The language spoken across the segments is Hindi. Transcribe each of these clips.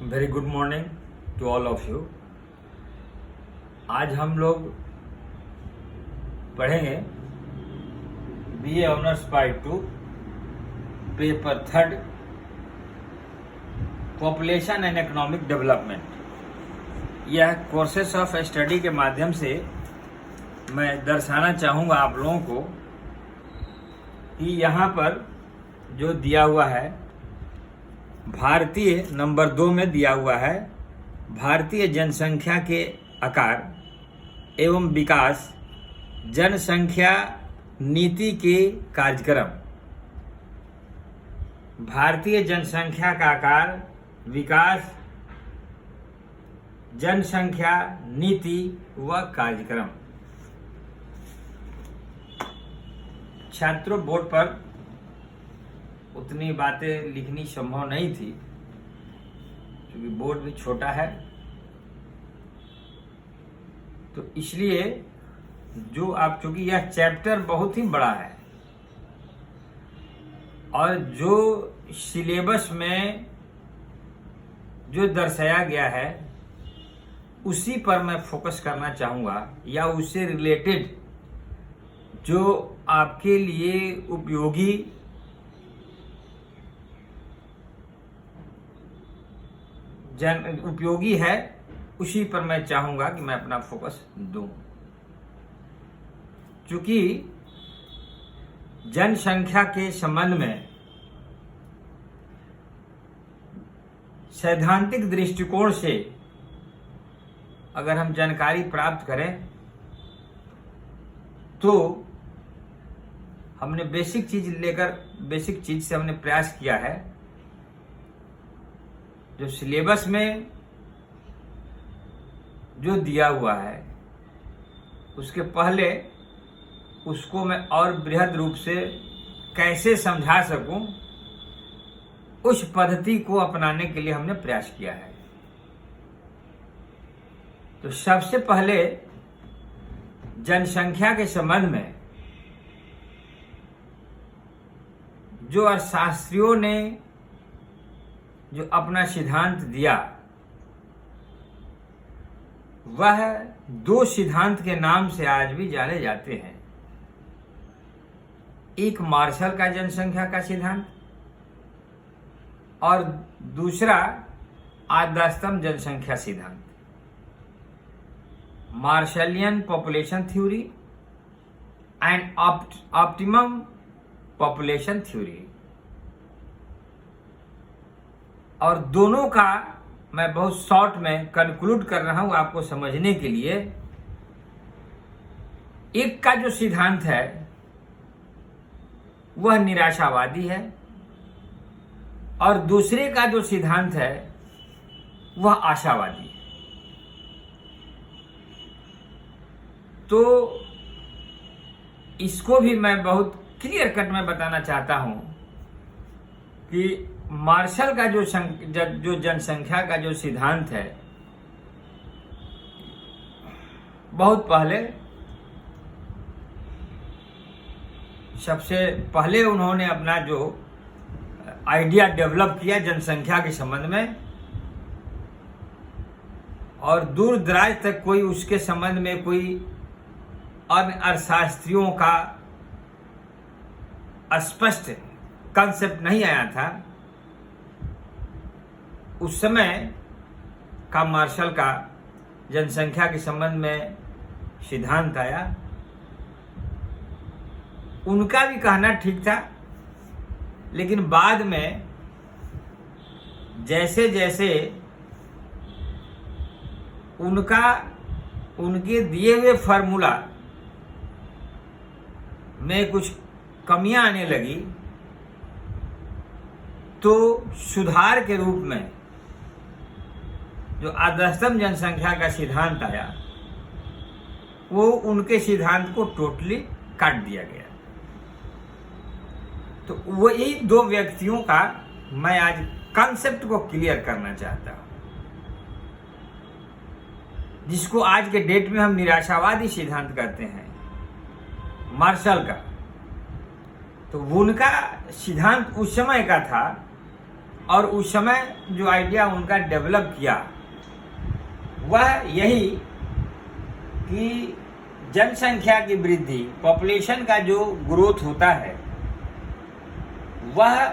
Very good morning to all of you. आज हम लोग पढ़ेंगे BA honours part 2 paper 3 population and economic development. यह कोर्सेस ऑफ स्टडी के माध्यम से मैं दर्शाना चाहूँगा आप लोगों को कि यहाँ पर जो दिया हुआ है भारतीय नंबर 2 में दिया हुआ है भारतीय जनसंख्या के आकार एवं विकास जनसंख्या नीति के कार्यक्रम। भारतीय जनसंख्या का आकार विकास जनसंख्या नीति व कार्यक्रम। छात्रों, बोर्ड पर उतनी बातें लिखनी संभव नहीं थी क्योंकि बोर्ड भी छोटा है, तो इसलिए जो आप, चूंकि यह चैप्टर बहुत ही बड़ा है और जो सिलेबस में जो दर्शाया गया है उसी पर मैं फोकस करना चाहूँगा या उससे रिलेटेड जो आपके लिए उपयोगी है उसी पर मैं चाहूँगा कि मैं अपना फोकस दूं। चूंकि जनसंख्या के संबंध में सैद्धांतिक दृष्टिकोण से अगर हम जानकारी प्राप्त करें तो हमने बेसिक चीज से हमने प्रयास किया है। जो सिलेबस में जो दिया हुआ है उसके पहले उसको मैं और बृहद रूप से कैसे समझा सकूं, उस पद्धति को अपनाने के लिए हमने प्रयास किया है। तो सबसे पहले जनसंख्या के संबंध में जो अर्थशास्त्रियों ने जो अपना सिद्धांत दिया वह 2 सिद्धांत के नाम से आज भी जाने जाते हैं। एक मार्शल का जनसंख्या का सिद्धांत और दूसरा आद्यतम जनसंख्या सिद्धांत, Marshallian population theory and optimum population theory. और दोनों का मैं बहुत शॉर्ट में कंक्लूड कर रहा हूं आपको समझने के लिए। एक का जो सिद्धांत है वह निराशावादी है और दूसरे का जो सिद्धांत है वह आशावादी है। तो इसको भी मैं बहुत क्लियर कट में बताना चाहता हूं कि मार्शल का जो जनसंख्या का जो सिद्धांत है बहुत पहले, सबसे पहले उन्होंने अपना जो आइडिया डेवलप किया जनसंख्या के संबंध में और दूर दराज तक कोई उसके संबंध में कोई अन्य अर्थशास्त्रियों का स्पष्ट कॉन्सेप्ट नहीं आया था। उस समय का मार्शल का जनसंख्या के संबंध में सिद्धांत आया, उनका भी कहना ठीक था, लेकिन बाद में जैसे जैसे उनके दिए हुए फार्मूला में कुछ कमियां आने लगी तो सुधार के रूप में जो आदर्शतम जनसंख्या का सिद्धांत आया वो उनके सिद्धांत को टोटली काट दिया गया। तो वही 2 व्यक्तियों का मैं आज कॉन्सेप्ट को क्लियर करना चाहता हूं, जिसको आज के डेट में हम निराशावादी सिद्धांत कहते हैं, मार्शल का। तो उनका सिद्धांत उस समय का था और उस समय जो आइडिया उनका डेवलप किया वह यही कि जनसंख्या की वृद्धि, पॉपुलेशन का जो ग्रोथ होता है वह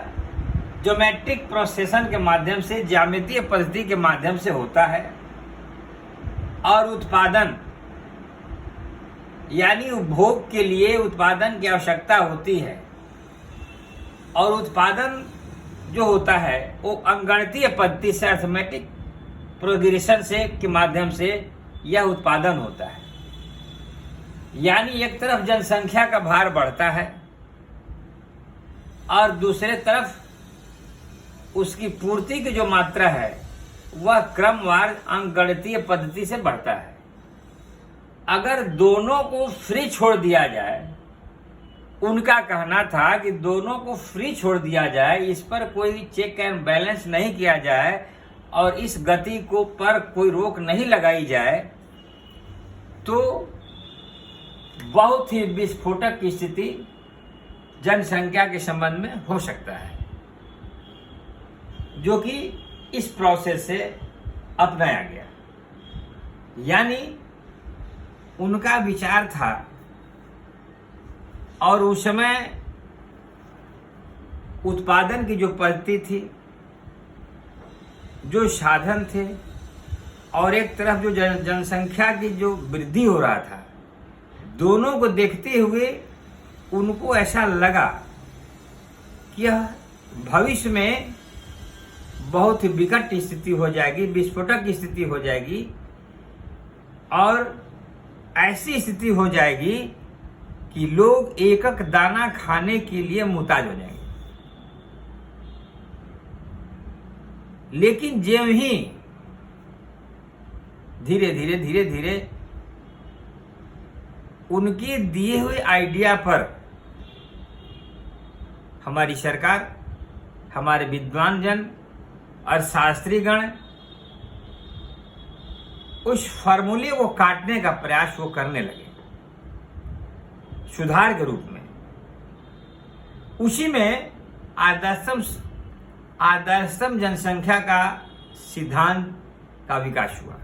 ज्योमेट्रिक प्रोसेसन के माध्यम से, ज्यामितीय पद्धति के माध्यम से होता है और उत्पादन यानी उपभोग के लिए उत्पादन की आवश्यकता होती है और उत्पादन जो होता है वो अंगणितीय पद्धति से, अर्थमेटिक प्रोग्रेशन से के माध्यम से यह उत्पादन होता है। यानी एक तरफ जनसंख्या का भार बढ़ता है और दूसरे तरफ उसकी पूर्ति की जो मात्रा है वह क्रमवार अंकगणितीय पद्धति से बढ़ता है। अगर दोनों को फ्री छोड़ दिया जाए, उनका कहना था कि दोनों को फ्री छोड़ दिया जाए, इस पर कोई चेक एंड बैलेंस नहीं किया जाए और इस गति को पर कोई रोक नहीं लगाई जाए, तो बहुत ही विस्फोटक की स्थिति जनसंख्या के संबंध में हो सकता है, जो कि इस प्रोसेस से अपनाया गया। यानी उनका विचार था और उस समय उत्पादन की जो पद्धति थी, जो साधन थे और एक तरफ जो जनसंख्या की जो वृद्धि हो रहा था, दोनों को देखते हुए उनको ऐसा लगा कि यह भविष्य में बहुत ही विकट स्थिति हो जाएगी, विस्फोटक स्थिति हो जाएगी और ऐसी स्थिति हो जाएगी कि लोग एक एक दाना खाने के लिए मुहताज हो जाएंगे। लेकिन ज्यों ही धीरे धीरे उनके दिए हुए आइडिया पर हमारी सरकार, हमारे विद्वान जन और शास्त्रीगण उस फार्मूले को काटने का प्रयास वो करने लगे सुधार के रूप में। उसी में आदर्शतम जनसंख्या का सिद्धांत का विकास हुआ।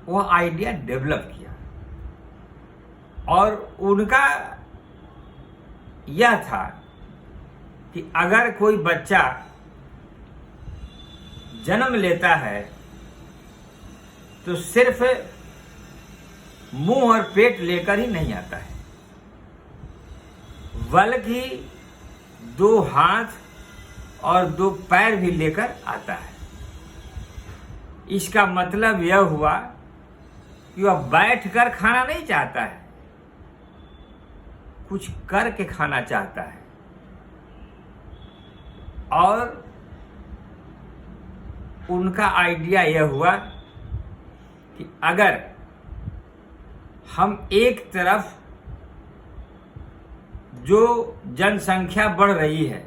वो आइडिया डेवलप किया और उनका यह था कि अगर कोई बच्चा जन्म लेता है तो सिर्फ मुंह और पेट लेकर ही नहीं आता है, बल्कि 2 हाथ और 2 पैर भी लेकर आता है। इसका मतलब यह हुआ कि वह बैठकर खाना नहीं चाहता है, कुछ करके खाना चाहता है। और उनका आइडिया यह हुआ कि अगर हम एक तरफ जो जनसंख्या बढ़ रही है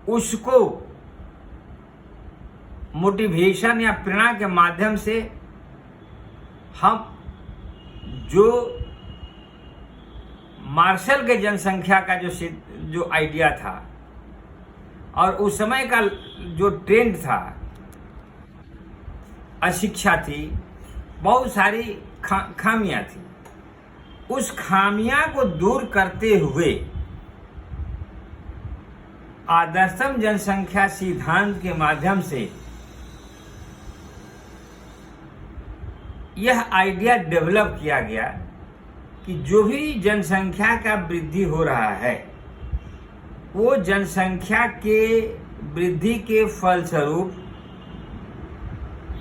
उसको मोटिवेशन या प्रेरणा के माध्यम से हम जो मार्शल के जनसंख्या का जो आइडिया था और उस समय का जो ट्रेंड था, अशिक्षा थी, बहुत सारी खामियां थी, उस खामियां को दूर करते हुए आदर्शतम जनसंख्या सिद्धांत के माध्यम से यह आइडिया डेवलप किया गया कि जो भी जनसंख्या का वृद्धि हो रहा है वो जनसंख्या के वृद्धि के फलस्वरूप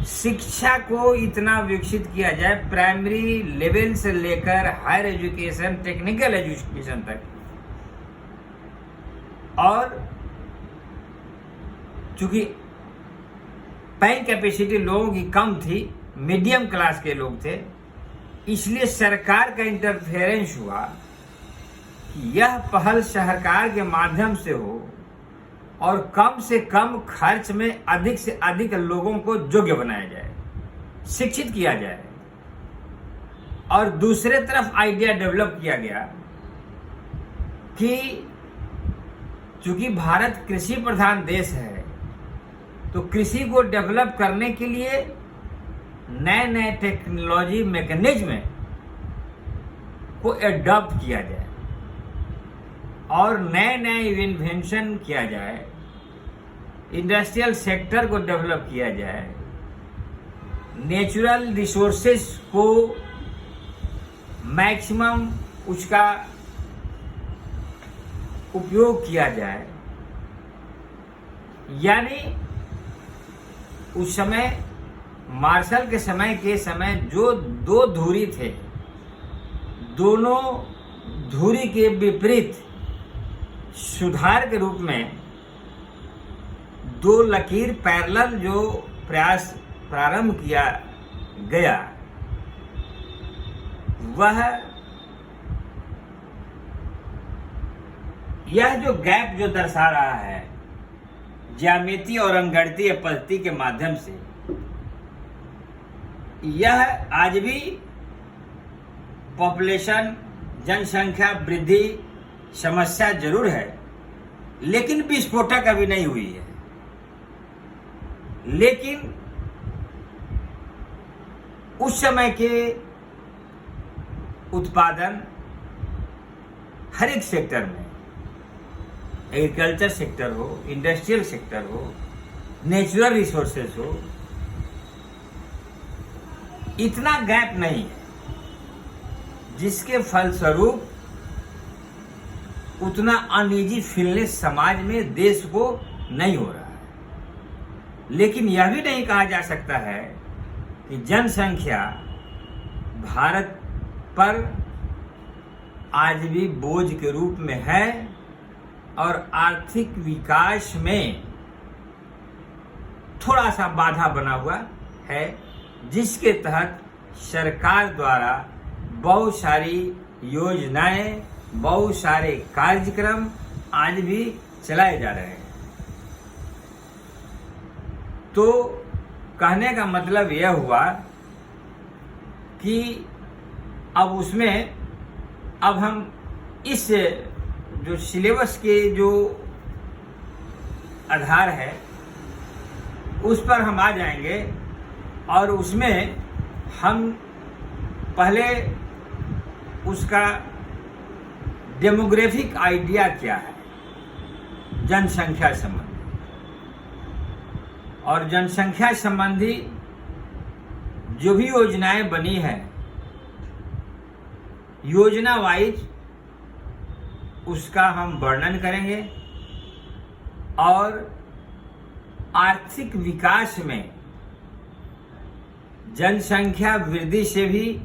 शिक्षा को इतना विकसित किया जाए, प्राइमरी लेवल से लेकर हायर एजुकेशन, टेक्निकल एजुकेशन तक। और चूंकि पेइंग कैपेसिटी लोगों की कम थी, मीडियम क्लास के लोग थे, इसलिए सरकार का इंटरफेरेंस हुआ कि यह पहल सरकार के माध्यम से हो और कम से कम खर्च में अधिक से अधिक लोगों को योग्य बनाया जाए, शिक्षित किया जाए। और दूसरे तरफ आइडिया डेवलप किया गया कि चूंकि भारत कृषि प्रधान देश है, तो कृषि को डेवलप करने के लिए नए नए टेक्नोलॉजी मैकेनिज्म को एडॉप्ट किया जाए और नए नए इन्वेंशन किया जाए, इंडस्ट्रियल सेक्टर को डेवलप किया जाए, नेचुरल रिसोर्सेज को मैक्सिमम उसका उपयोग किया जाए। यानी उस समय मार्शल के समय जो दो धुरी थे, दोनों धुरी के विपरीत सुधार के रूप में दो लकीर पैरेलल जो प्रयास प्रारंभ किया गया, वह यह जो गैप जो दर्शा रहा है ज्यामितीय और अंकगणितीय पद्धति के माध्यम से, यह आज भी पॉपुलेशन जनसंख्या वृद्धि समस्या जरूर है, लेकिन विस्फोटक अभी नहीं हुई है। लेकिन उस समय के उत्पादन हर एक सेक्टर में, एग्रीकल्चर सेक्टर हो, इंडस्ट्रियल सेक्टर हो, नेचुरल रिसोर्सेज हो, इतना गैप नहीं है, जिसके फलस्वरूप उतना अनईजी फीलनेस समाज में देश को नहीं हो रहा है। लेकिन यह भी नहीं कहा जा सकता है कि जनसंख्या भारत पर आज भी बोझ के रूप में है और आर्थिक विकास में थोड़ा सा बाधा बना हुआ है, जिसके तहत सरकार द्वारा बहुत सारी योजनाएं, बहुत सारे कार्यक्रम आज भी चलाए जा रहे हैं। तो कहने का मतलब यह हुआ कि अब उसमें अब हम इस जो सिलेबस के जो आधार है उस पर हम आ जाएंगे और उसमें हम पहले उसका डेमोग्राफिक आइडिया क्या है जनसंख्या संबंधी, और जनसंख्या संबंधी जो भी योजनाएं बनी है योजना वाइज उसका हम वर्णन करेंगे और आर्थिक विकास में जनसंख्या वृद्धि से भी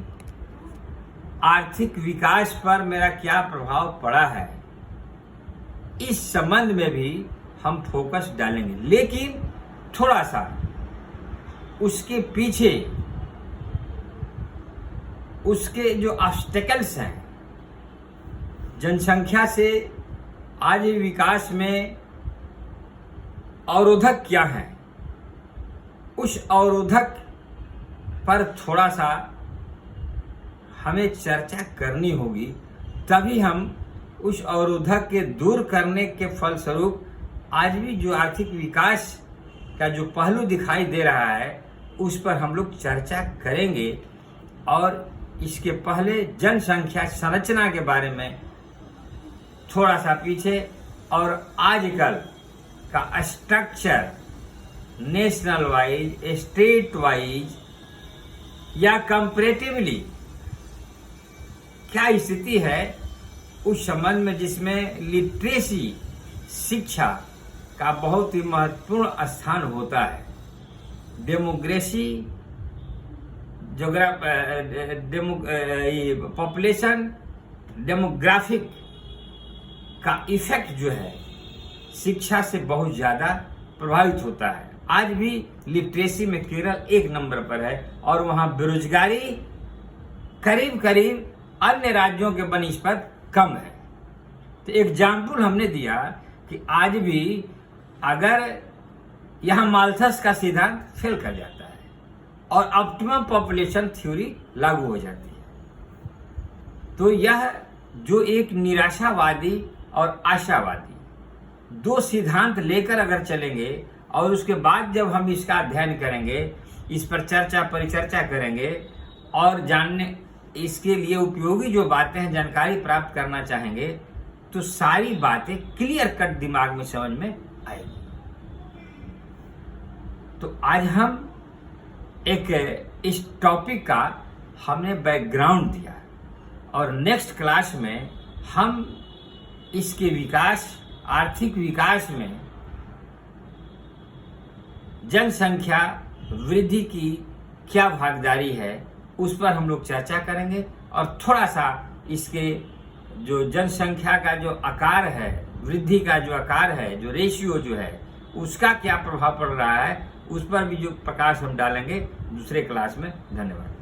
आर्थिक विकास पर मेरा क्या प्रभाव पड़ा है, इस संबंध में भी हम फोकस डालेंगे। लेकिन थोड़ा सा उसके पीछे उसके जो ऑब्स्टेकल्स हैं जनसंख्या से आज विकास में अवरोधक क्या हैं, उस अवरोधक पर थोड़ा सा हमें चर्चा करनी होगी, तभी हम उस अवरोधक के दूर करने के फलस्वरूप आज भी जो आर्थिक विकास का जो पहलू दिखाई दे रहा है उस पर हम लोग चर्चा करेंगे। और इसके पहले जनसंख्या संरचना के बारे में थोड़ा सा पीछे और आजकल का structure national wise, state wise या कंपैरेटिवली क्या स्थिति है उस संबंध में, जिसमें लिटरेसी शिक्षा का बहुत ही महत्वपूर्ण स्थान होता है। डेमोग्रेसी पॉपुलेशन डेमोग्राफिक का इफेक्ट जो है शिक्षा से बहुत ज़्यादा प्रभावित होता है। आज भी लिटरेसी में केरल 1 नंबर पर है और वहाँ बेरोजगारी करीब करीब अन्य राज्यों के बनिस्बत कम है। तो एग्जाम्पल हमने दिया कि आज भी अगर यहाँ माल्थस का सिद्धांत फेल कर जाता है और ऑप्टिमम पॉपुलेशन थ्योरी लागू हो जाती है, तो यह जो एक निराशावादी और आशावादी दो सिद्धांत लेकर अगर चलेंगे और उसके बाद जब हम इसका अध्ययन करेंगे, इस पर चर्चा परिचर्चा करेंगे और जानने इसके लिए उपयोगी जो बातें हैं जानकारी प्राप्त करना चाहेंगे, तो सारी बातें क्लियर कट दिमाग में समझ में आएगी। तो आज हम इस टॉपिक का हमने बैकग्राउंड दिया और नेक्स्ट क्लास में हम इसके विकास, आर्थिक विकास में जनसंख्या वृद्धि की क्या भागीदारी है उस पर हम लोग चर्चा करेंगे और थोड़ा सा इसके जो जनसंख्या का जो आकार है, वृद्धि का जो आकार है, जो रेशियो जो है, उसका क्या प्रभाव पड़ रहा है, उस पर भी जो प्रकाश हम डालेंगे दूसरे क्लास में। धन्यवाद।